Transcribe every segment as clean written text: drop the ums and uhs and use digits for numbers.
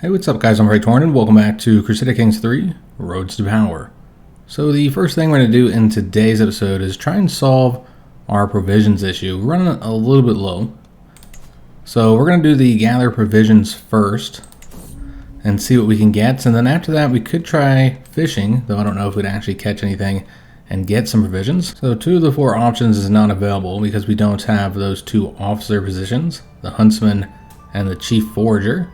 Hey, what's up guys, I'm Praetorian and welcome back to Crusader Kings 3, Roads to Power. So the first thing we're going to do in today's episode is try and solve our provisions issue. We're running a little bit low. So we're going to do the gather provisions first and see what we can get. And then after that we could try fishing, though I don't know if we'd actually catch anything and get some provisions. So 2 of the 4 options is not available because we don't have those 2 officer positions, the huntsman and the chief forager.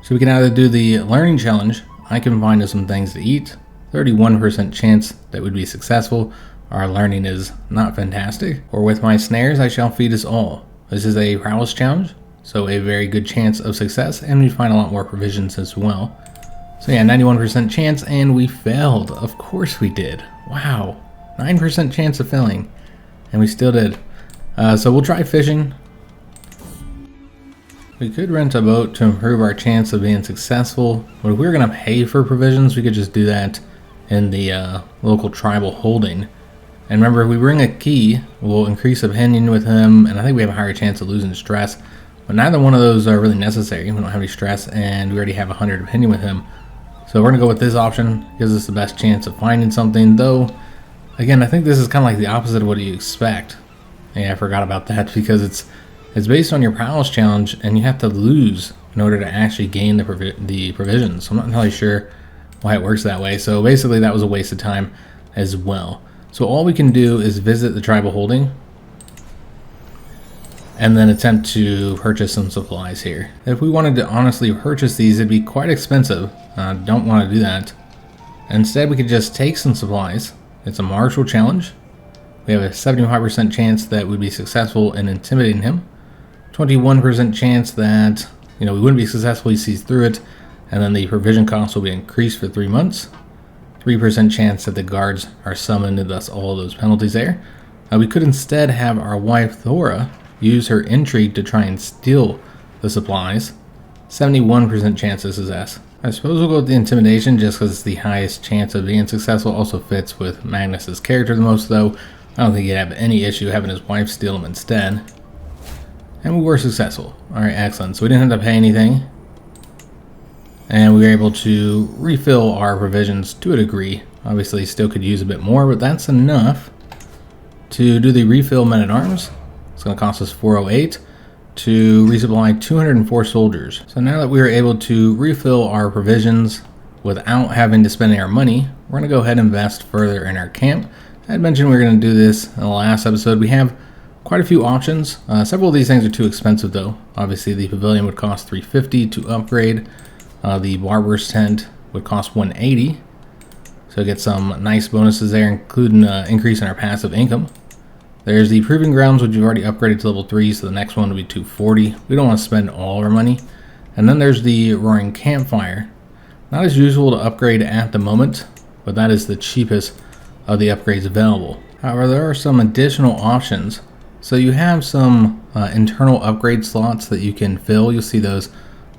So we can either do the learning challenge. I can find us some things to eat. 31% chance that would be successful. Our learning is not fantastic. Or with my snares, I shall feed us all. This is a prowess challenge, so a very good chance of success, and we find a lot more provisions as well. So yeah, 91% chance, and we failed. Of course we did. Wow, 9% chance of failing, and we still did. So we'll try fishing. We could rent a boat to improve our chance of being successful, but if we were going to pay for provisions, we could just do that in the local tribal holding. And remember, if we bring a key, we'll increase opinion with him, and I think we have a higher chance of losing stress. But neither one of those are really necessary. We don't have any stress, and we already have 100 opinion with him. So we're going to go with this option. Gives us the best chance of finding something, though, again, I think this is kind of like the opposite of what you expect. Yeah, I forgot about that, because it's based on your prowess challenge, and you have to lose in order to actually gain the provisions. So I'm not entirely sure why it works that way. So basically that was a waste of time as well. So all we can do is visit the tribal holding and then attempt to purchase some supplies here. If we wanted to honestly purchase these, it'd be quite expensive. Don't want to do that. Instead, we could just take some supplies. It's a martial challenge. We have a 75% chance that we'd be successful in intimidating him. 21% chance that, we wouldn't be successful, he sees through it, and then the provision cost will be increased for 3 months. 3% chance that the guards are summoned, and thus all of those penalties there. We could instead have our wife Thora use her intrigue to try and steal the supplies. 71% chance of success. I suppose we'll go with the intimidation just because it's the highest chance of being successful. Also fits with Magnus's character the most, though. I don't think he'd have any issue having his wife steal him instead. And we were successful. Alright, excellent. So we didn't have to pay anything. And we were able to refill our provisions to a degree. Obviously, still could use a bit more, but that's enough to do the refill men-at-arms. It's going to cost us 408 to resupply 204 soldiers. So now that we are able to refill our provisions without having to spend our money, we're going to go ahead and invest further in our camp. I had mentioned we were going to do this in the last episode. We have quite a few options. Several of these things are too expensive though. Obviously the pavilion would cost 350 to upgrade. The barber's tent would cost 180. So get some nice bonuses there, including increase in our passive income. There's the proving grounds, which we've already upgraded to level 3, so the next one will be 240. We don't want to spend all our money. And then there's the roaring campfire. Not as usual to upgrade at the moment, but that is the cheapest of the upgrades available. However, there are some additional options. So you have some internal upgrade slots that you can fill. You'll see those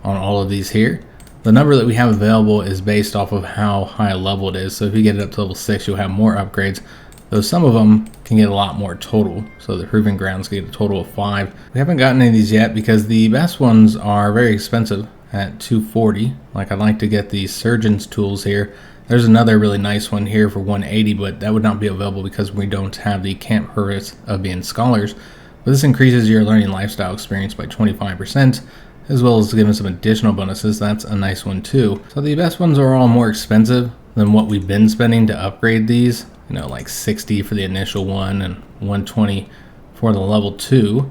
on all of these here. The number that we have available is based off of how high a level it is. So if you get it up to level 6, you'll have more upgrades, though some of them can get a lot more total. So the proving grounds get a total of 5. We haven't gotten any of these yet because the best ones are very expensive at 240. Like, I'd like to get the surgeon's tools here. There's another really nice one here for 180, but that would not be available because we don't have the camp purpose of being scholars. But this increases your learning lifestyle experience by 25%, as well as giving some additional bonuses. That's a nice one too. So the best ones are all more expensive than what we've been spending to upgrade these. Like 60 for the initial one and 120 for the level 2.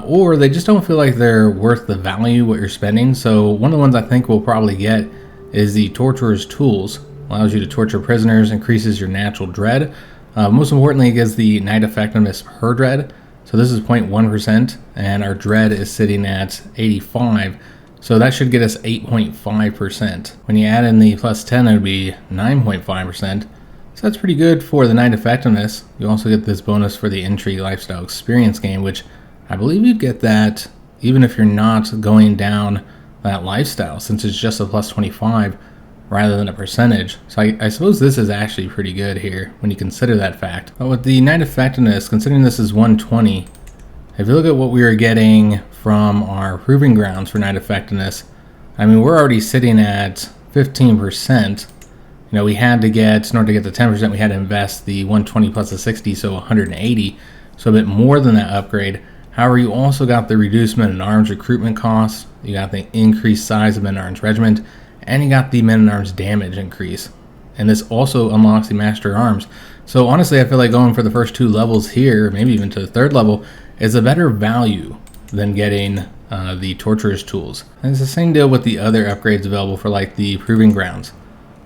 Or they just don't feel like they're worth the value what you're spending. So one of the ones I think we'll probably get is the Torturer's Tools. Allows you to torture prisoners, increases your natural dread. Most importantly, it gives the night effectiveness per dread. So this is 0.1%, and our dread is sitting at 85. So that should get us 8.5%. When you add in the plus 10, it would be 9.5%. So that's pretty good for the night effectiveness. You also get this bonus for the intrigue lifestyle experience game, which I believe you'd get that even if you're not going down that lifestyle, since it's just a plus 25 rather than a percentage. So I suppose this is actually pretty good here when you consider that fact. But with the night effectiveness, considering this is 120, if you look at what we were getting from our proving grounds for night effectiveness, I mean, we're already sitting at 15%. You know, we had to get, in order to get the 10%, we had to invest the 120 plus the 60, so 180. So a bit more than that upgrade. However, you also got the reduced men-at-arms recruitment costs, you got the increased size of men-at-arms regiment, and you got the men-at-arms damage increase. And this also unlocks the Master Arms. So honestly, I feel like going for the first 2 levels here, maybe even to the 3rd level, is a better value than getting the Torturer's tools. And it's the same deal with the other upgrades available for like the Proving Grounds.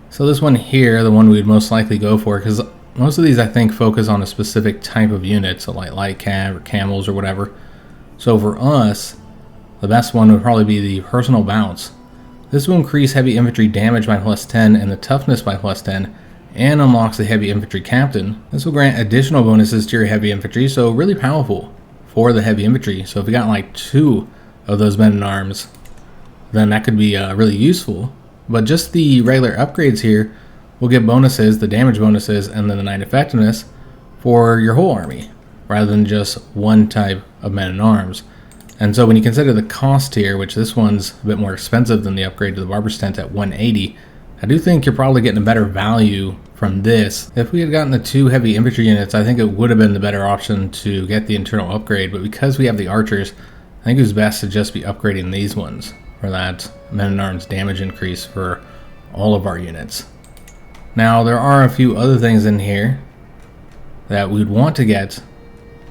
So this one here, the one we'd most likely go for, because most of these I think focus on a specific type of unit, so like light cav or camels or whatever. So for us, the best one would probably be the Personal Bounce. This will increase heavy infantry damage by +10 and the toughness by +10, and unlocks the heavy infantry captain. This will grant additional bonuses to your heavy infantry, so really powerful for the heavy infantry. So if you got like 2 of those men-at-arms, then that could be really useful. But just the regular upgrades here will get bonuses, the damage bonuses, and then the knight effectiveness for your whole army, rather than just one type of men-at-arms. And so when you consider the cost here, which this one's a bit more expensive than the upgrade to the Barber's Tent at 180, I do think you're probably getting a better value from this. If we had gotten the 2 heavy infantry units, I think it would have been the better option to get the internal upgrade, but because we have the archers, I think it was best to just be upgrading these ones for that men-at-arms damage increase for all of our units. Now, there are a few other things in here that we'd want to get,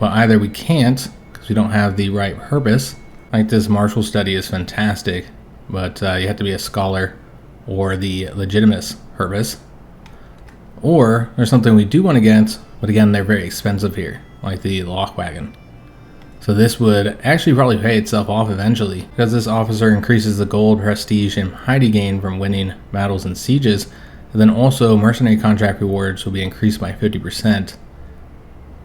but either we can't because we don't have the right purpose. Like this martial study is fantastic, but you have to be a scholar or the legitimate purpose. Or there's something we do want to get, but again, they're very expensive here, like the lock wagon. So this would actually probably pay itself off eventually, because this officer increases the gold, prestige, and piety gain from winning battles and sieges, and then also mercenary contract rewards will be increased by 50%.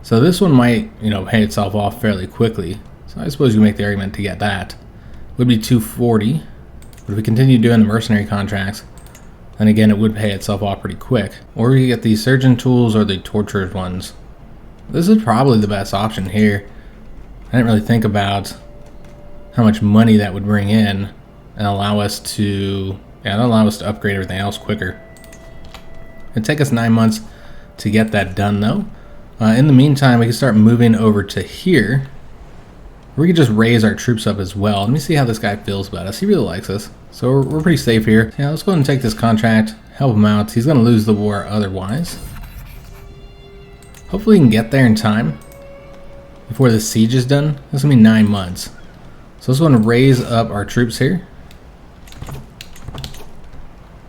So this one might, pay itself off fairly quickly. So I suppose you make the argument to get that. It would be 240, but if we continue doing the mercenary contracts, then again it would pay itself off pretty quick. Or you get the surgeon tools or the tortured ones. This is probably the best option here. I didn't really think about how much money that would bring in and allow us to, upgrade everything else quicker. It'd take us 9 months to get that done though. In the meantime, we can start moving over to here. We can just raise our troops up as well. Let me see how this guy feels about us. He really likes us, so we're pretty safe here. Yeah, let's go ahead and take this contract, help him out. He's going to lose the war otherwise. Hopefully we can get there in time before the siege is done. This is going to be 9 months. So let's go and raise up our troops here.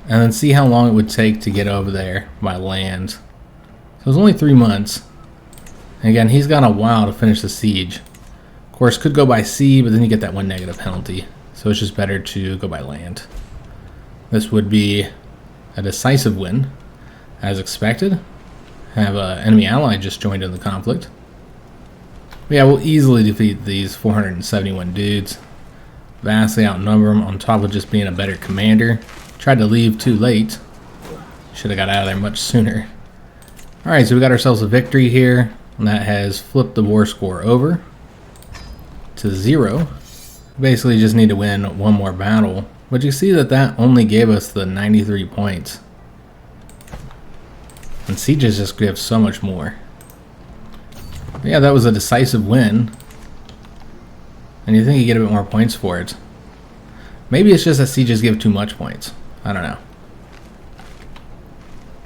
And then see how long it would take to get over there by land. So it's only 3 months. And again, he's got a while to finish the siege. Of course, could go by sea, but then you get that 1 negative penalty. So it's just better to go by land. This would be a decisive win, as expected. Have an enemy ally just joined in the conflict. But yeah, we'll easily defeat these 471 dudes. Vastly outnumber them, on top of just being a better commander. Tried to leave too late. Should have got out of there much sooner. Alright, so we got ourselves a victory here, and that has flipped the war score over to 0. Basically just need to win 1 more battle, but you see that only gave us the 93 points. And sieges just give so much more. But yeah, that was a decisive win. And you think you get a bit more points for it. Maybe it's just that sieges give too much points. I don't know.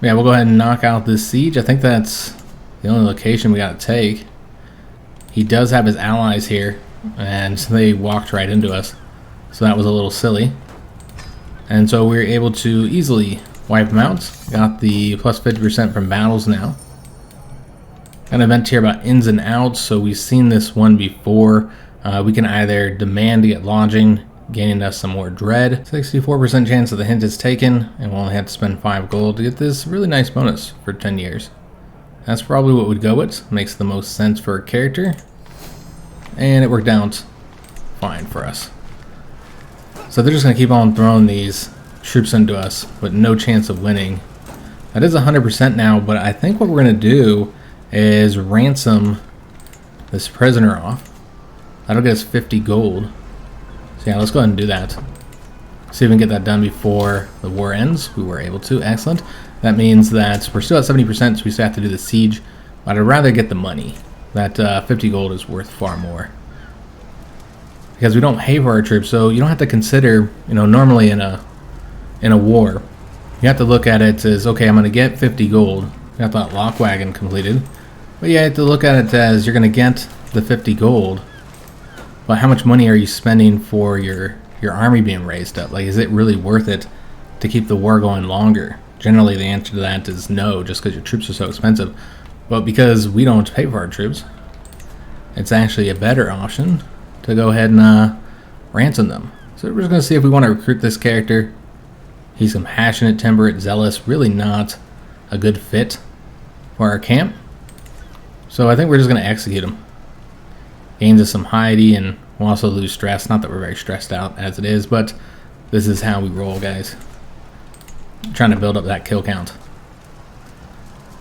Yeah, we'll go ahead and knock out this siege. I think that's the only location we gotta take. He does have his allies here, and they walked right into us. So that was a little silly. And so we were able to easily wipe them out. Got the plus 50% from battles now. Got an event here about ins and outs, so we've seen this one before. We can either demand to get lodging, gaining us some more dread. 64% chance that the hint is taken, and we'll only have to spend 5 gold to get this really nice bonus for 10 years. That's probably what we'd go with. Makes the most sense for a character. And it worked out fine for us. So they're just going to keep on throwing these troops into us with no chance of winning. That is 100% now, but I think what we're going to do is ransom this prisoner off. That'll get us 50 gold. So yeah, let's go ahead and do that. See if we can get that done before the war ends. We were able to. Excellent. That means that we're still at 70%, so we still have to do the siege. But I'd rather get the money. That 50 gold is worth far more. Because we don't pay for our troops, so you don't have to consider, you know, normally in a war, you have to look at it as, okay, I'm going to get 50 gold. Got that lock wagon completed. But you have to look at it as you're going to get the 50 gold. But how much money are you spending for your army being raised up? Like, is it really worth it to keep the war going longer? Generally, the answer to that is no, just because your troops are so expensive. But because we don't pay for our troops, it's actually a better option to go ahead and ransom them. So we're just going to see if we want to recruit this character. He's compassionate, temperate, zealous, really not a good fit for our camp. So I think we're just going to execute him. Gains us some piety, and we'll also lose stress. Not that we're very stressed out as it is, but this is how we roll, guys. Trying to build up that kill count.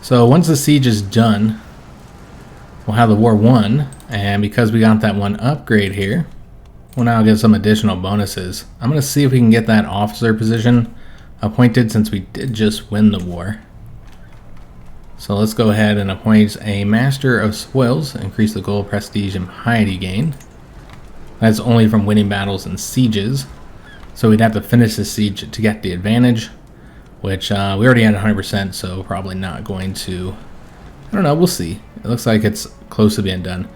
So once the siege is done, we'll have the war won, and because we got that one upgrade here, we'll now get some additional bonuses. I'm going to see if we can get that officer position appointed since we did just win the war. So let's go ahead and appoint a Master of Spoils, increase the gold, prestige, and piety gain. That's only from winning battles and sieges. So we'd have to finish the siege to get the advantage, which we already had 100%, so probably not going to. I don't know, we'll see. It looks like it's close to being done.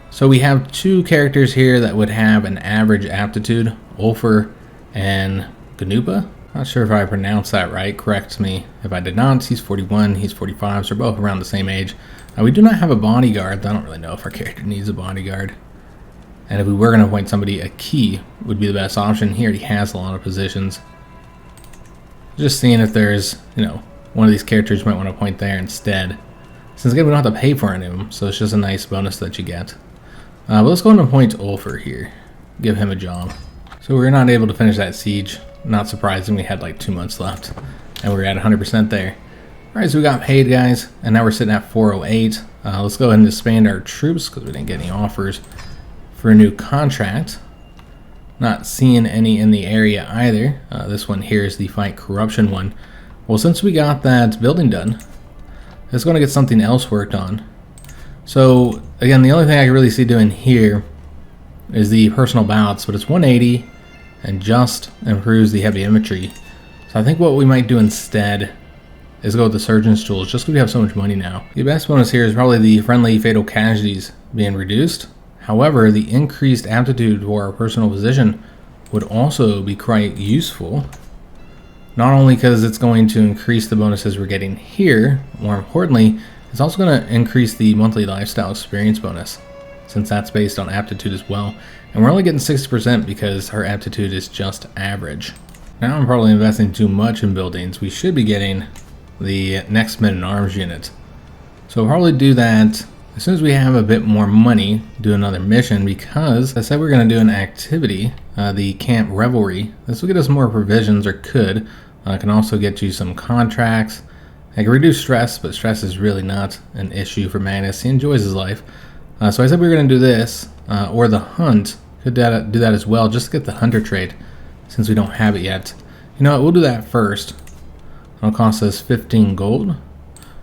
So we have two characters here that would have an average aptitude, Ulfer and Ganupa. Not sure if I pronounced that right, correct me if I did not. He's 41, he's 45, so we're both around the same age. We do not have a bodyguard. I don't really know if our character needs a bodyguard. And if we were going to appoint somebody, a key would be the best option. He already has a lot of positions. Just seeing if there's, you know, one of these characters you might want to appoint there instead. Since again, we don't have to pay for any of them, so it's just a nice bonus that you get. But let's go and appoint Ulfer here. Give him a job. So we're not able to finish that siege. Not surprising, we had like 2 months left. And we're at 100% there. Alright, so we got paid, guys. And now we're sitting at 408. Let's go ahead and disband our troops because we didn't get any offers for a new contract. Not seeing any in the area either. This one here is the fight corruption one. Well, since we got that building done, it's going to get something else worked on. So again, the only thing I can really see doing here is the personal bouts, but it's 180 and just improves the heavy infantry. So I think what we might do instead is go with the surgeon's tools, just because we have so much money now. The best bonus here is probably the friendly fatal casualties being reduced. However, the increased aptitude for our personal position would also be quite useful. Not only because it's going to increase the bonuses we're getting here, more importantly, it's also going to increase the monthly lifestyle experience bonus, since that's based on aptitude as well. And we're only getting 60% because our aptitude is just average. Now I'm probably investing too much in buildings. We should be getting the next men-at-arms unit. So we'll probably do that as soon as we have a bit more money, do another mission, because I said we're going to do an activity, the Camp Revelry. This will get us more provisions, or could. Can also get you some contracts. I can reduce stress, but stress is really not an issue for Magnus. He enjoys his life. So I said we were going to do this, or the hunt. Could do that as well, just to get the hunter trait, since we don't have it yet. You know what, we'll do that first. It'll cost us 15 gold.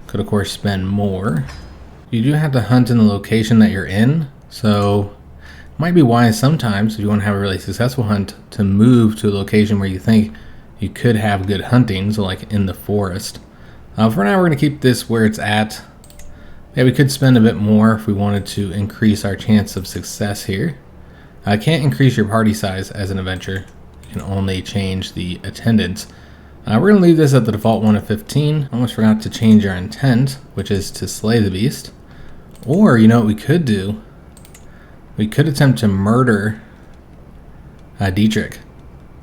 Could of course spend more. You do have to hunt in the location that you're in, so it might be wise sometimes, if you want to have a really successful hunt, to move to a location where you think you could have good hunting, so like in the forest. For now, we're going to keep this where it's at. Yeah, we could spend a bit more if we wanted to increase our chance of success here. I can't increase your party size as an adventurer. You can only change the attendance. We're going to leave this at the default one of 15. Almost forgot to change our intent, which is to slay the beast. Or, you know what we could do? We could attempt to murder Dietrich,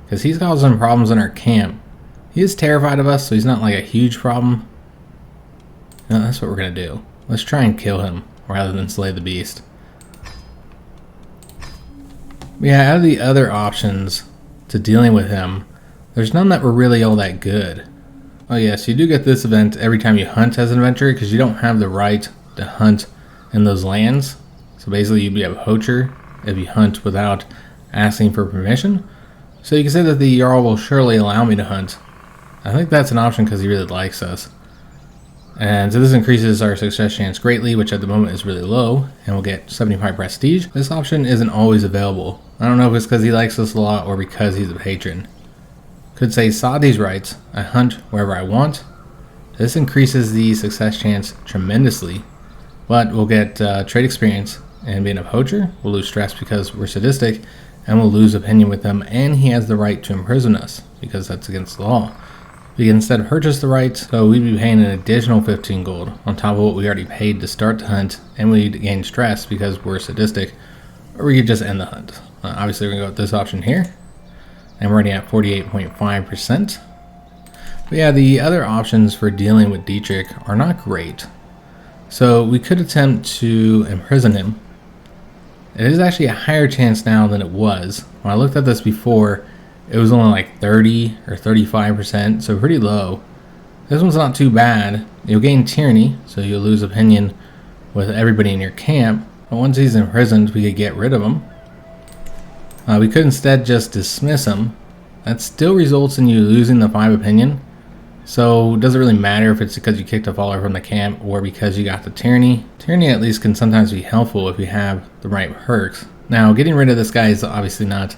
because he's causing problems in our camp. He is terrified of us, so he's not like a huge problem. No, that's what we're going to do. Let's try and kill him rather than slay the beast. Yeah, out of the other options to dealing with him, there's none that were really all that good. Oh yes, you do get this event every time you hunt as an adventurer, because you don't have the right to hunt in those lands. So basically you'd be a poacher if you hunt without asking for permission. So you can say that the Jarl will surely allow me to hunt. I think that's an option because he really likes us. And so this increases our success chance greatly, which at the moment is really low, and we'll get 75 prestige. This option isn't always available. I don't know if it's because he likes us a lot or because he's a patron. Could say Sadi's rights, I hunt wherever I want. This increases the success chance tremendously, but we'll get trade experience, and being a poacher, we'll lose stress because we're sadistic, and we'll lose opinion with him, and he has the right to imprison us because that's against the law. We can instead purchase the rights, so we'd be paying an additional 15 gold on top of what we already paid to start the hunt, and we'd gain stress because we're sadistic, or we could just end the hunt. Obviously we're going to go with this option here, and we're already at 48.5%. But yeah, the other options for dealing with Dietrich are not great. So we could attempt to imprison him. It is actually a higher chance now than it was. When I looked at this before, it was only like 30 or 35%, so pretty low. This one's not too bad. You'll gain tyranny, so you'll lose opinion with everybody in your camp. But once he's imprisoned, we could get rid of him. We could instead just dismiss him. That still results in you losing the 5 opinion. So it doesn't really matter if it's because you kicked a follower from the camp or because you got the tyranny. Tyranny at least can sometimes be helpful if you have the right perks. Now, getting rid of this guy is obviously not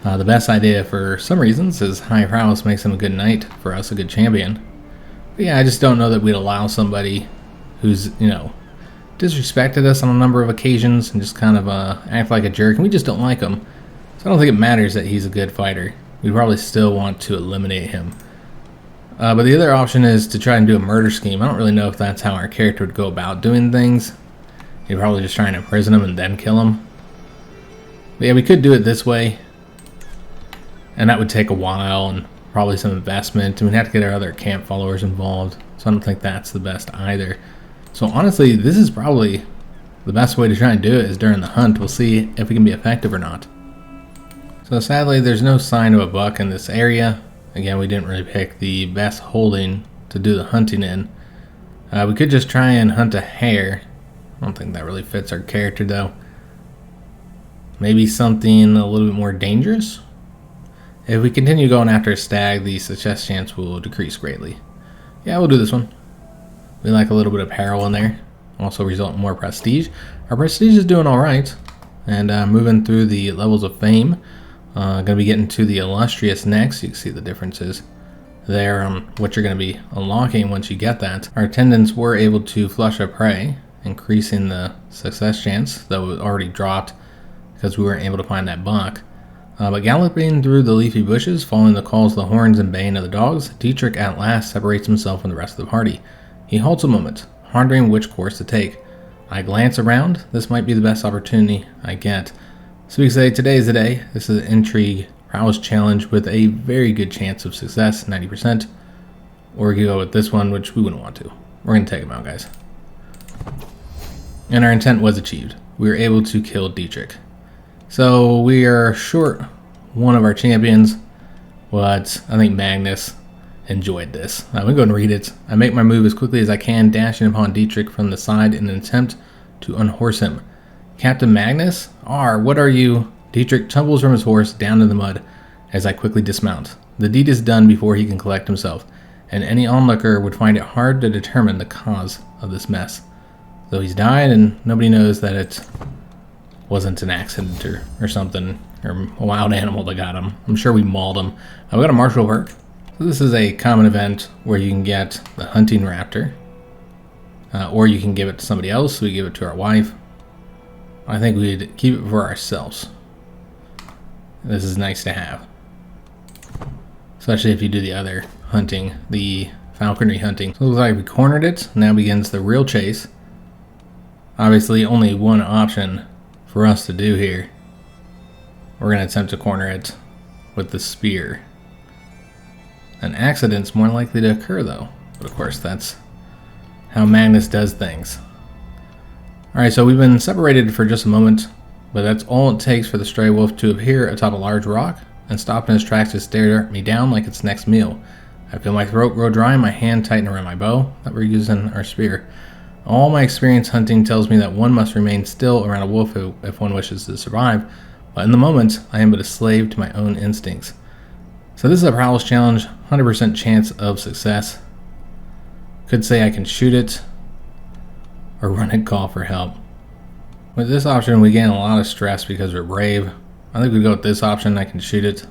the best idea for some reasons, as high prowess makes him a good knight for us, a good champion. But yeah, I just don't know that we'd allow somebody who's, disrespected us on a number of occasions and just kind of act like a jerk, and we just don't like him. So I don't think it matters that he's a good fighter. We'd probably still want to eliminate him. But the other option is to try and do a murder scheme. I don't really know if that's how our character would go about doing things. He'd probably just try and imprison him and then kill him. But yeah, we could do it this way. And that would take a while and probably some investment. And we'd have to get our other camp followers involved. So I don't think that's the best either. So honestly, this is probably the best way to try and do it is during the hunt. We'll see if we can be effective or not. So sadly, there's no sign of a buck in this area. Again, we didn't really pick the best holding to do the hunting in. We could just try and hunt a hare. I don't think that really fits our character though. Maybe something a little bit more dangerous. If we continue going after a stag, the success chance will decrease greatly. Yeah, we'll do this one. We like a little bit of peril in there. Also result in more prestige. Our prestige is doing alright. And moving through the levels of fame. Going to be getting to the illustrious next. You can see the differences there on what you're going to be unlocking once you get that. Our attendants were able to flush a prey, increasing the success chance, though it already dropped because we weren't able to find that buck. But galloping through the leafy bushes, following the calls of the horns and baying of the dogs, Dietrich at last separates himself from the rest of the party. He halts a moment, pondering which course to take. I glance around. This might be the best opportunity I get. So we can say today is the day. This is an intrigue prowess challenge with a very good chance of success, 90%. Or we could go with this one, which we wouldn't want to. We're going to take him out, guys. And our intent was achieved. We were able to kill Dietrich. So we are short one of our champions, but I think Magnus enjoyed this. I'm going to go and read it. I make my move as quickly as I can, dashing upon Dietrich from the side in an attempt to unhorse him. Captain Magnus? What are you? Dietrich tumbles from his horse down in the mud as I quickly dismount. The deed is done before he can collect himself, and any onlooker would find it hard to determine the cause of this mess. Though he's died and nobody knows that it wasn't an accident or something, or a wild animal that got him. I'm sure we mauled him. We got a martial perk. So this is a common event where you can get the hunting raptor, or you can give it to somebody else. We give it to our wife. I think we'd keep it for ourselves. This is nice to have. Especially if you do the other hunting, the falconry hunting. So it looks like we cornered it. Now begins the real chase. Obviously only one option for us to do here. We're going to attempt to corner it with the spear. An accident's more likely to occur though. But of course that's how Magnus does things. Alright, so we've been separated for just a moment, but that's all it takes for the stray wolf to appear atop a large rock and stop in his tracks to stare me down like its next meal. I feel my throat grow dry and my hand tighten around my bow that we're using our spear. All my experience hunting tells me that one must remain still around a wolf if one wishes to survive, But in the moment, I am but a slave to my own instincts. So this is a prowess challenge, 100% chance of success. Could say I can shoot it, or run and call for help. With this option, we gain a lot of stress because we're brave. I think we go with this option, I can shoot it.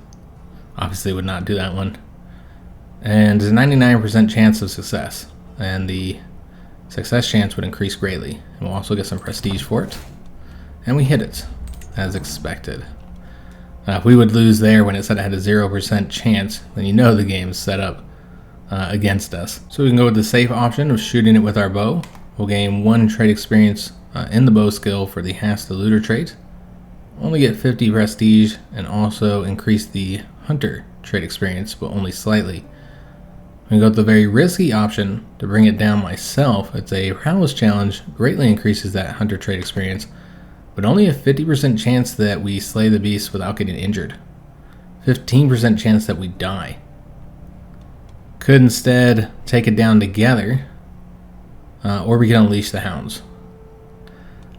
Obviously would not do that one. And there's a 99% chance of success. And the success chance would increase greatly. And we'll also get some prestige for it. And we hit it, as expected. If we would lose there when it said it had a 0% chance, then you know the game's set up against us. So we can go with the safe option of shooting it with our bow. We'll gain 1 trait experience in the bow skill for the Hast the Looter trait. Only get 50 prestige and also increase the Hunter trait experience, but only slightly. We go with the very risky option to bring it down myself. It's a prowess challenge, greatly increases that Hunter trait experience, but only a 50% chance that we slay the beast without getting injured. 15% chance that we die. Could instead take it down together, or we can unleash the hounds.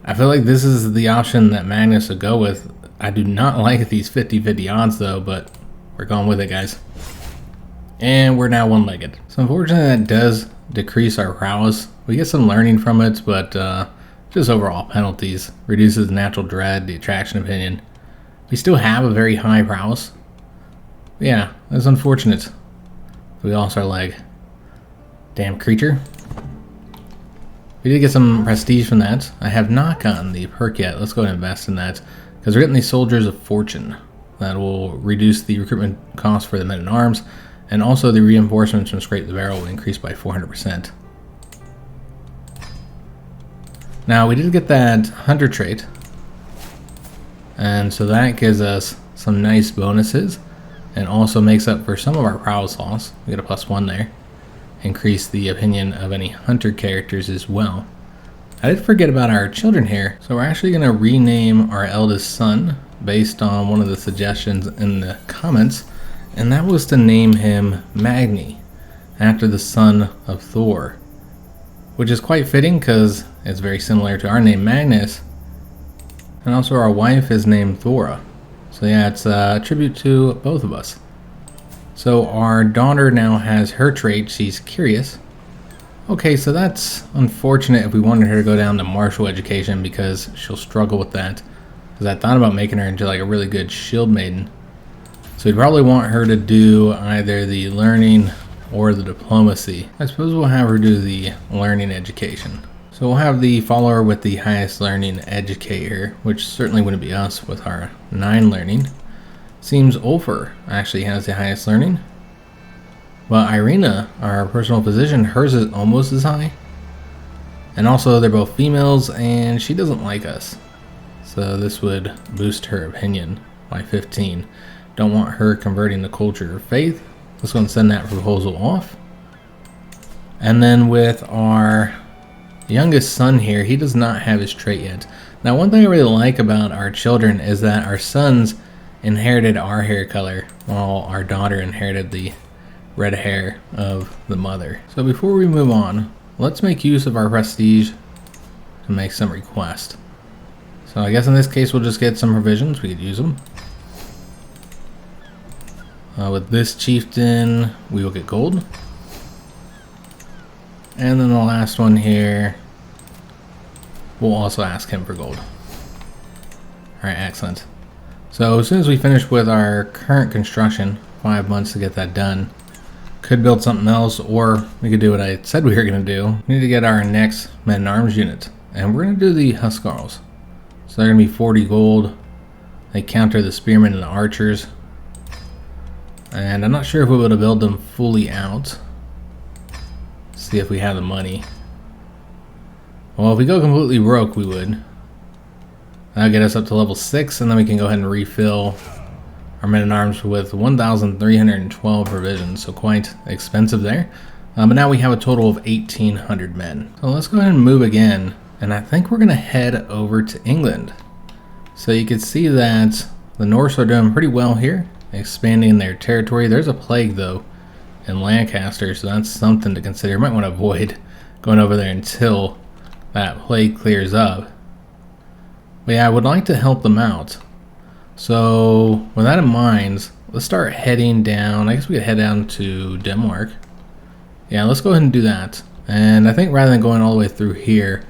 I feel like this is the option that Magnus would go with. I do not like these 50-50 odds though, but we're going with it, guys. And we're now one-legged. So unfortunately that does decrease our prowess. We get some learning from it, but just overall penalties. Reduces natural dread, the attraction opinion. We still have a very high prowess. But yeah, that's unfortunate. We lost our leg. Damn creature. We did get some prestige from that. I have not gotten the perk yet. Let's go ahead and invest in that, because we're getting these Soldiers of Fortune. That will reduce the recruitment cost for the men-at-arms, and also the reinforcements from Scrape the Barrel will increase by 400%. Now, we did get that Hunter trait, and so that gives us some nice bonuses, and also makes up for some of our prowess loss. We get a +1 there. Increase the opinion of any Hunter characters as well. I did forget about our children here, so we're actually going to rename our eldest son based on one of the suggestions in the comments, and that was to name him Magni, after the son of Thor, which is quite fitting because it's very similar to our name Magnus, and also our wife is named Thora. So yeah, it's a tribute to both of us. So our daughter now has her trait, she's curious. Okay, so that's unfortunate if we wanted her to go down to martial education, because she'll struggle with that. Because I thought about making her into like a really good shield maiden. So we'd probably want her to do either the learning or the diplomacy. I suppose we'll have her do the learning education. So we'll have the follower with the highest learning educator, which certainly wouldn't be us with our 9 learning. Seems Ulfer actually has the highest learning. But Irina, our personal physician, hers is almost as high. And also they're both females and she doesn't like us. So this would boost her opinion by 15. Don't want her converting to culture or faith. Let's go and send that proposal off. And then with our youngest son here, he does not have his trait yet. Now one thing I really like about our children is that our sons inherited our hair color, while our daughter inherited the red hair of the mother. So before we move on, let's make use of our prestige to make some requests. So I guess in this case we'll just get some provisions, we could use them. With this chieftain we will get gold. And then the last one here, we'll also ask him for gold. Alright, excellent. So as soon as we finish with our current construction, 5 months to get that done, could build something else, or we could do what I said we were going to do. We need to get our next men-at-arms unit, and we're going to do the Huskarls. So they're going to be 40 gold. They counter the spearmen and the archers. And I'm not sure if we'll be able to build them fully out. See if we have the money. Well, if we go completely broke, we would. That'll get us up to level 6, and then we can go ahead and refill our men-at-arms with 1,312 provisions, so quite expensive there. But now we have a total of 1,800 men. So let's go ahead and move again, and I think we're going to head over to England. So you can see that the Norse are doing pretty well here, expanding their territory. There's a plague, though, in Lancaster, so that's something to consider. You might want to avoid going over there until that plague clears up. But yeah, I would like to help them out. So with that in mind, let's start heading down. I guess we could head down to Denmark. Yeah, let's go ahead and do that. And I think rather than going all the way through here,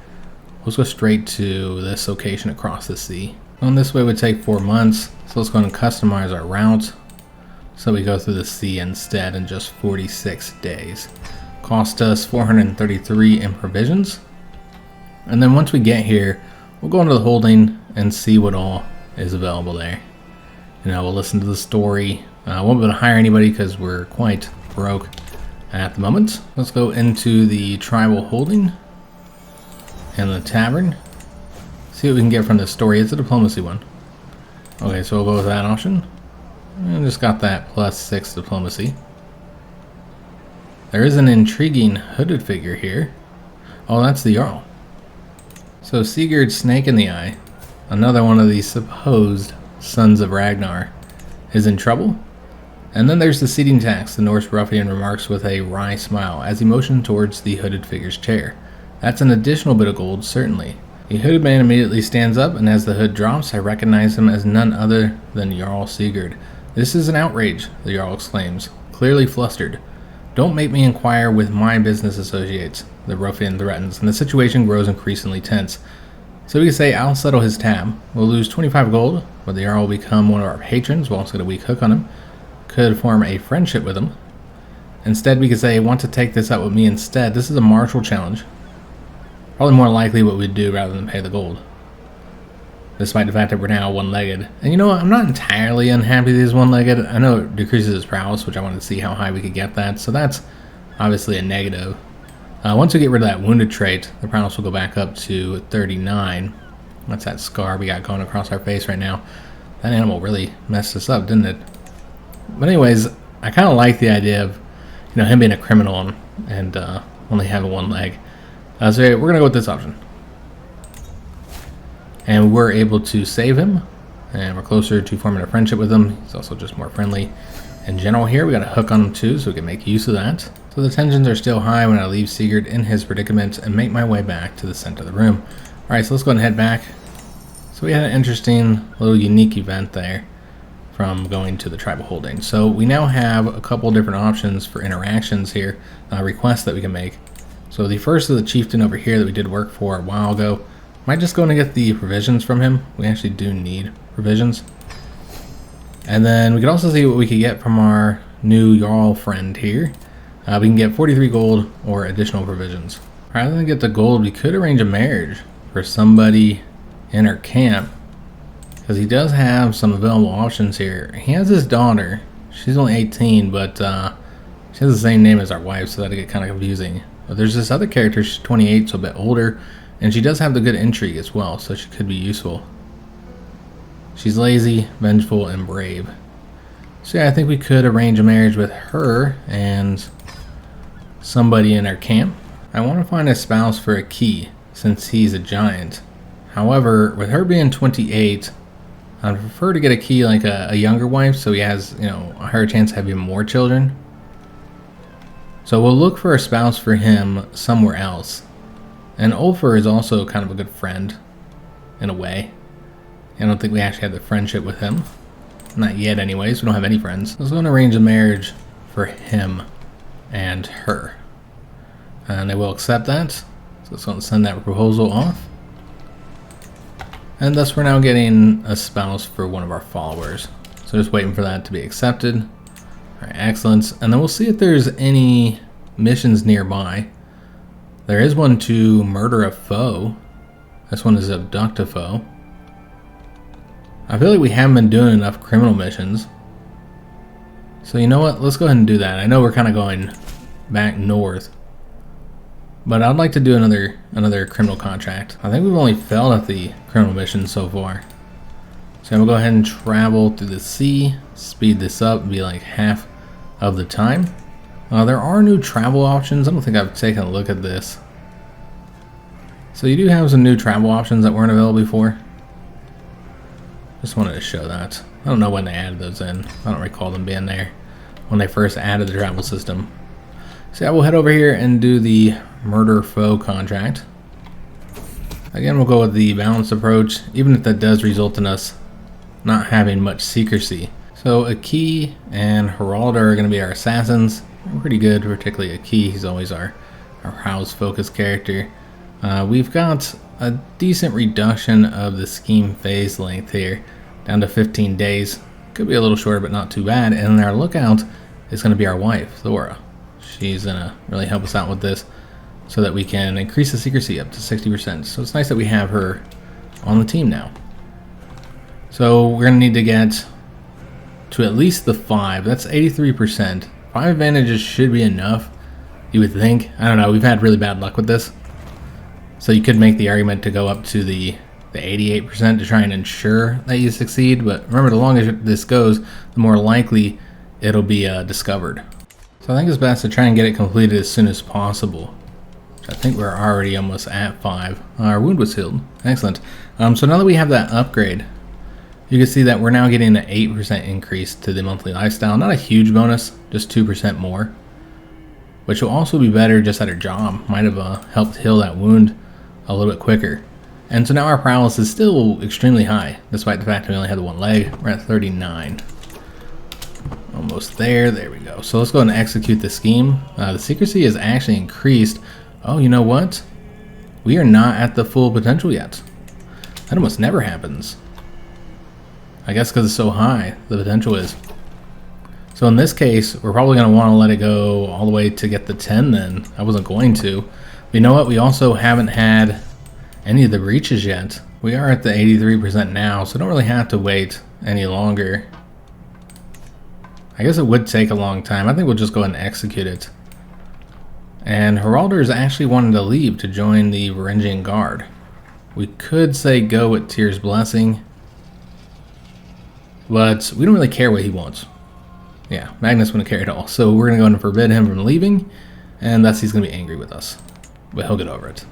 let's go straight to this location across the sea. Going this way would take 4 months, so let's go ahead and customize our route so we go through the sea instead in just 46 days. Cost us 433 in provisions. And then once we get here, we'll go into the holding and see what all is available there. You know, we'll listen to the story. Won't be able to hire anybody because we're quite broke at the moment. Let's go into the tribal holding and the tavern. See what we can get from this story. It's a diplomacy one. Okay, so we'll go with that option. And just got that +6 diplomacy. There is an intriguing hooded figure here. Oh, that's the Jarl. So Sigurd Snake in the Eye, another one of these supposed sons of Ragnar, is in trouble. And then there's the seating tax. The Norse ruffian remarks with a wry smile as he motioned towards the hooded figure's chair. That's an additional bit of gold, certainly. The hooded man immediately stands up, and as the hood drops, I recognize him as none other than Jarl Sigurd. This is an outrage, the Jarl exclaims, clearly flustered. Don't make me inquire with my business associates, the ruffian threatens, and the situation grows increasingly tense. So we can say I'll settle his tab. We'll lose 25 gold, but the Jarl will become one of our patrons. We'll also get a weak hook on him. Could form a friendship with him. Instead, we could say, want to take this out with me instead. This is a martial challenge. Probably more likely what we'd do rather than pay the gold. Despite the fact that we're now one-legged. And you know what, I'm not entirely unhappy that he's one-legged. I know it decreases his prowess, which I wanted to see how high we could get that. So that's obviously a negative. Once we get rid of that wounded trait, the prowess will go back up to 39. That's that scar we got going across our face right now. That animal really messed us up, didn't it? But anyways, I kind of like the idea of, you know, him being a criminal and only having one leg. So we're going to go with this option. And we're able to save him, and we're closer to forming a friendship with him. He's also just more friendly in general here. We got a hook on him too, so we can make use of that. So the tensions are still high when I leave Sigurd in his predicament and make my way back to the center of the room. Alright, so let's go ahead and head back. So we had an interesting little unique event there from going to the tribal holding. So we now have a couple different options for interactions here, requests that we can make. So the first is the chieftain over here that we did work for a while ago. Might just go and get the provisions from him. We actually do need provisions. And then we could also see what we could get from our new Jarl friend here. We can get 43 gold or additional provisions. Rather than get the gold, we could arrange a marriage for somebody in our camp, because he does have some available options here. He has his daughter. She's only 18, but she has the same name as our wife, so that'd get kind of confusing. But there's this other character, she's 28, so a bit older. And she does have the good intrigue as well, so she could be useful. She's lazy, vengeful, and brave. So yeah, I think we could arrange a marriage with her and somebody in our camp. I want to find a spouse for a key, since he's a giant. However, with her being 28, I'd prefer to get a key like a younger wife, so he has, you know, a higher chance of having more children. So we'll look for a spouse for him somewhere else. And Ulfr is also kind of a good friend, in a way. I don't think we actually have the friendship with him. Not yet anyways, we don't have any friends. Let's go and arrange a marriage for him and her. And they will accept that. So let's go and send that proposal off. And thus we're now getting a spouse for one of our followers. So just waiting for that to be accepted. Alright, excellent. And then we'll see if there's any missions nearby. There is one to murder a foe. This one is abduct a foe. I feel like we haven't been doing enough criminal missions. So you know what? Let's go ahead and do that. I know we're kind of going back north, but I'd like to do another criminal contract. I think we've only failed at the criminal mission so far. So I'm gonna go ahead and travel through the sea, speed this up, and be like half of the time. There are new travel options. I don't think I've taken a look at this. So you do have some new travel options that weren't available before. Just wanted to show that. I don't know when they added those in. I don't recall them being there when they first added the travel system. So yeah, we'll head over here and do the murder foe contract. Again, we'll go with the balanced approach, even if that does result in us not having much secrecy. So Aki and Geralda are going to be our assassins. They're pretty good, particularly Aki. He's always our house focused character. We've got a decent reduction of the scheme phase length here, down to 15 days. Could be a little shorter, but not too bad. And our lookout is going to be our wife, Thora. She's going to really help us out with this so that we can increase the secrecy up to 60%. So it's nice that we have her on the team now. So we're going to need to get to at least the 5. That's 83%. 5 advantages should be enough, you would think. I don't know, we've had really bad luck with this. So you could make the argument to go up to the 88% to try and ensure that you succeed. But remember, the longer this goes, the more likely it'll be discovered. So I think it's best to try and get it completed as soon as possible. I think we're already almost at 5. Our wound was healed. Excellent. So now that we have that upgrade, you can see that we're now getting an 8% increase to the monthly lifestyle. Not a huge bonus, just 2% more. Which will also be better just at our job. Might have helped heal that wound a little bit quicker. And so now our prowess is still extremely high, despite the fact that we only had the 1 leg. We're at 39. Almost there. There we go. So let's go ahead and execute the scheme. The secrecy is actually increased. Oh, you know what? We are not at the full potential yet. That almost never happens. I guess because it's so high, the potential is. So in this case, we're probably going to want to let it go all the way to get the 10 then. I wasn't going to. But you know what? We also haven't had any of the breaches yet. We are at the 83% now, so don't really have to wait any longer. I guess it would take a long time. I think we'll just go ahead and execute it. And Geralda is actually wanting to leave to join the Varangian Guard. We could say go with Tyr's Blessing, but we don't really care what he wants. Yeah, Magnus wouldn't care at all. So we're going to go ahead and forbid him from leaving, and thus he's going to be angry with us. But he'll get over it.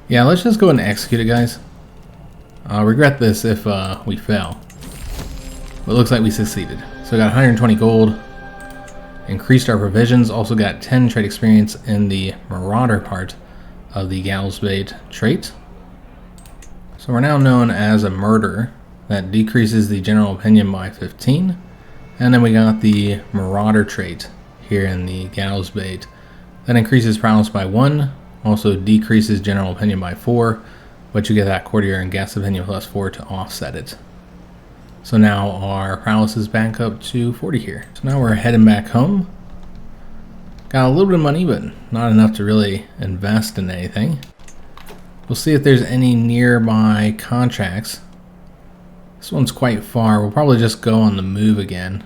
Yeah, let's just go ahead and execute it, guys. I'll regret this if we fail. But it looks like we succeeded. So we got 120 gold. Increased our provisions. Also got 10 trade experience in the Marauder part of the Galsbait trait. So we're now known as a murderer. That decreases the general opinion by 15. And then we got the Marauder trait here in the Galsbait. That increases prowess by 1, also decreases general opinion by 4, but you get that courtier and guest opinion plus 4 to offset it. So now our prowess is back up to 40 here. So now we're heading back home. Got a little bit of money, but not enough to really invest in anything. We'll see if there's any nearby contracts. This one's quite far. We'll probably just go on the move again.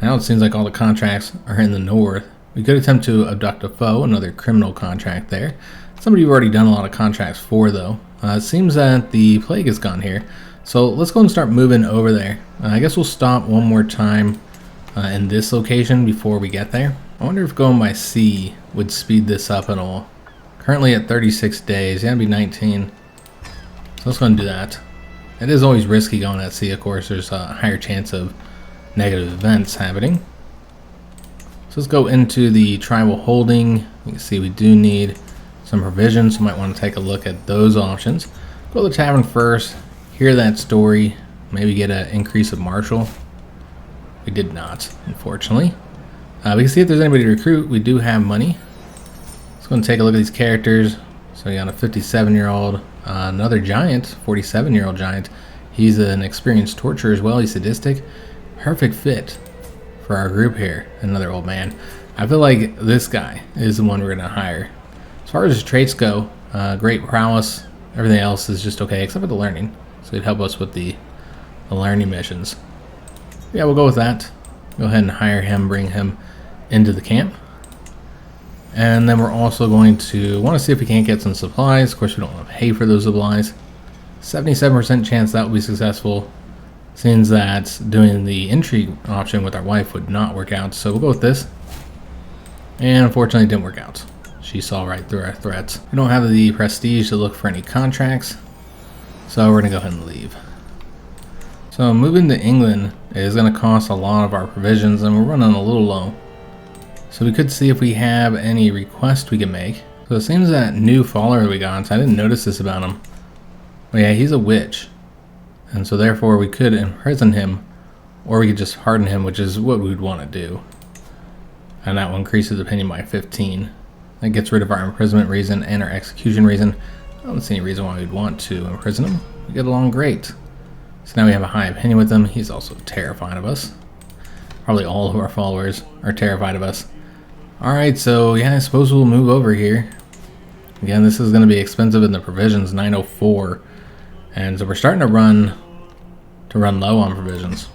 Now it seems like all the contracts are in the north. We could attempt to abduct a foe, another criminal contract there. Somebody we've already done a lot of contracts for, though. It seems that the plague is gone here. So let's go and start moving over there. I guess we'll stop one more time in this location before we get there. I wonder if going by sea would speed this up at all. Currently at 36 days, yeah, it'd be 19. So let's go and do that. It is always risky going at sea, of course. There's a higher chance of negative events happening. So let's go into the tribal holding. You can see we do need some provisions, so you might want to take a look at those options. Go to the tavern first, hear that story, maybe get an increase of martial. We did not, unfortunately. We can see if there's anybody to recruit. We do have money. Let's go and take a look at these characters. So we got a 57-year-old, another giant, 47-year-old giant. He's an experienced torturer as well. He's sadistic. Perfect fit for our group here. Another old man. I feel like this guy is the one we're going to hire. As far as his traits go, great prowess. Everything else is just okay, except for the learning. So he'd help us with the learning missions. Yeah, we'll go with that. Go ahead and hire him, bring him into the camp. And then we're also going to want to see if we can't get some supplies. Of course, we don't want to pay for those supplies. 77% chance that will be successful. Seems that doing the intrigue option with our wife would not work out. So we'll go with this. And unfortunately, it didn't work out. She saw right through our threats. We don't have the prestige to look for any contracts. So we're going to go ahead and leave. So moving to England is going to cost a lot of our provisions, and we're running a little low. So we could see if we have any requests we can make. So it seems that new follower we got, so I didn't notice this about him. But yeah, he's a witch. And so therefore we could imprison him, or we could just harden him, which is what we'd want to do. And that will increase his opinion by 15. That gets rid of our imprisonment reason and our execution reason. I don't see any reason why we'd want to imprison him. We get along great. So now we have a high opinion with him. He's also terrified of us. Probably all of our followers are terrified of us. Alright, so yeah, I suppose we'll move over here. Again, this is going to be expensive in the provisions, 904. And so we're starting to run low on provisions.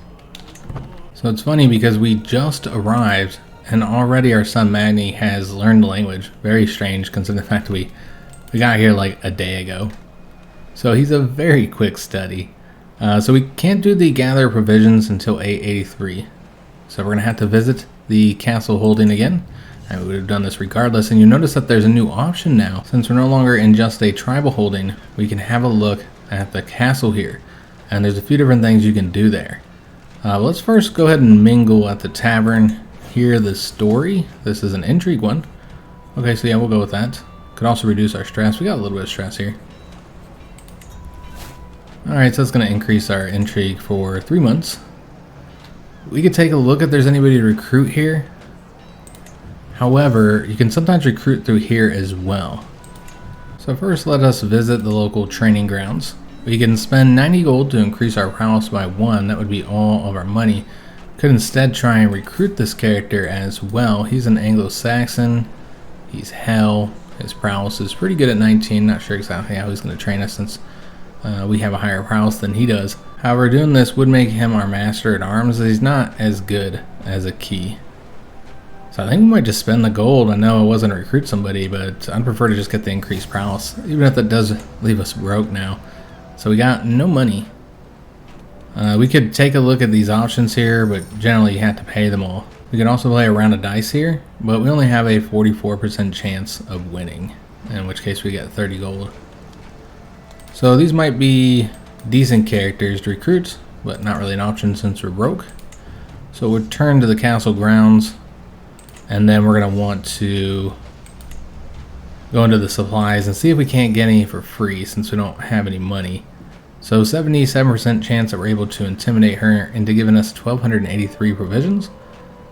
So it's funny because we just arrived and already our son Magni has learned the language. Very strange considering the fact that we got here like a day ago. So he's a very quick study. So we can't do the gather provisions until 883. So we're going to have to visit the castle holding again. And we would have done this regardless. And you notice that there's a new option now. Since we're no longer in just a tribal holding, we can have a look at the castle here. And there's a few different things you can do there. Let's first go ahead and mingle at the tavern. Hear the story. This is an intrigue one. Okay, so yeah, we'll go with that. Could also reduce our stress. We got a little bit of stress here. Alright, so that's going to increase our intrigue for 3 months. We could take a look if there's anybody to recruit here. However, you can sometimes recruit through here as well. So first let us visit the local training grounds. We can spend 90 gold to increase our prowess by 1. That would be all of our money. Could instead try and recruit this character as well. He's an Anglo-Saxon. He's Hell. His prowess is pretty good at 19. Not sure exactly how he's going to train us since we have a higher prowess than he does. However, doing this would make him our master at arms. He's not as good as a key. So I think we might just spend the gold. I know I wasn't to recruit somebody, but I'd prefer to just get the increased prowess, even if that does leave us broke now. So we got no money. We could take a look at these options here, but generally you have to pay them all. We can also play a round of dice here, but we only have a 44% chance of winning, in which case we get 30 gold. So these might be decent characters to recruit, but not really an option since we're broke. So we'll turn to the castle grounds, and then we're going to want to go into the supplies and see if we can't get any for free since we don't have any money. So 77% chance that we're able to intimidate her into giving us 1,283 provisions.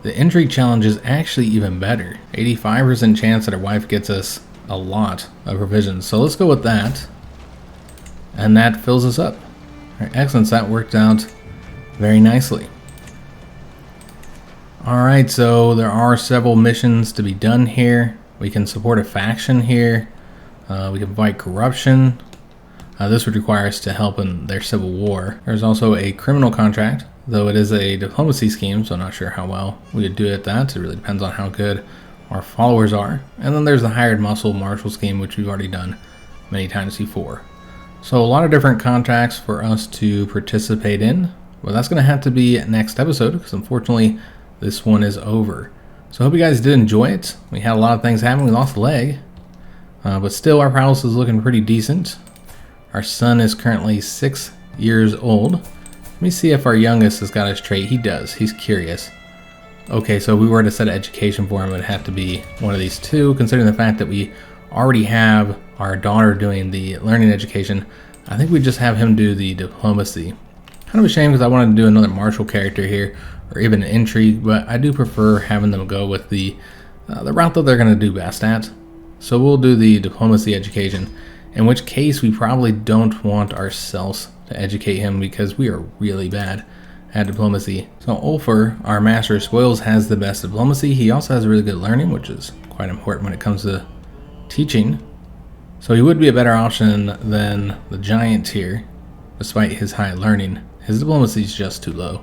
The intrigue challenge is actually even better. 85% chance that our wife gets us a lot of provisions. So let's go with that. And that fills us up. Alright, excellent. That worked out very nicely. Alright, so there are several missions to be done here. We can support a faction here. We can fight corruption. This would require us to help in their civil war. There's also a criminal contract, though it is a diplomacy scheme, so I'm not sure how well we would do at that. It really depends on how good our followers are. And then there's the hired muscle martial scheme, which we've already done many times before. So a lot of different contracts for us to participate in. Well, that's going to have to be next episode, because unfortunately this one is over. So I hope you guys did enjoy it. We had a lot of things happen. We lost a leg, but still our prowess is looking pretty decent. Our son is currently 6 years old. Let me see if our youngest has got his trait. He does. He's curious. Okay, so if we were to set education for him, it would have to be one of these two, considering the fact that we already have our daughter doing the learning education. I think we just have him do the diplomacy. Kind of a shame because I wanted to do another martial character here, or even an intrigue, but I do prefer having them go with the route that they're going to do best at. So we'll do the diplomacy education, in which case we probably don't want ourselves to educate him because we are really bad at diplomacy. So Ulfr, our master of spoils, has the best diplomacy. He also has really good learning, which is quite important when it comes to teaching. So he would be a better option than the giant here, despite his high learning. His diplomacy is just too low,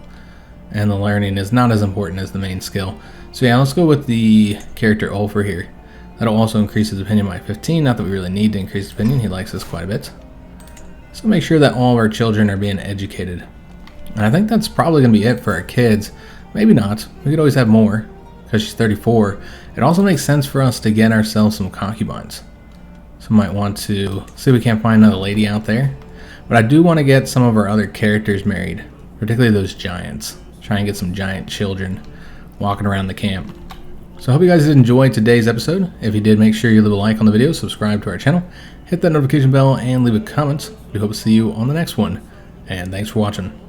and the learning is not as important as the main skill. So yeah, let's go with the character Ulfr here. That'll also increase his opinion by 15, not that we really need to increase his opinion, he likes us quite a bit. So make sure that all of our children are being educated. And I think that's probably going to be it for our kids. Maybe not, we could always have more, because she's 34. It also makes sense for us to get ourselves some concubines. So we might want to see if we can't find another lady out there. But I do want to get some of our other characters married, particularly those giants. Try and get some giant children walking around the camp. So I hope you guys did enjoy today's episode. If you did, make sure you leave a like on the video, subscribe to our channel, hit that notification bell, and leave a comment. We hope to see you on the next one. and thanks for watching.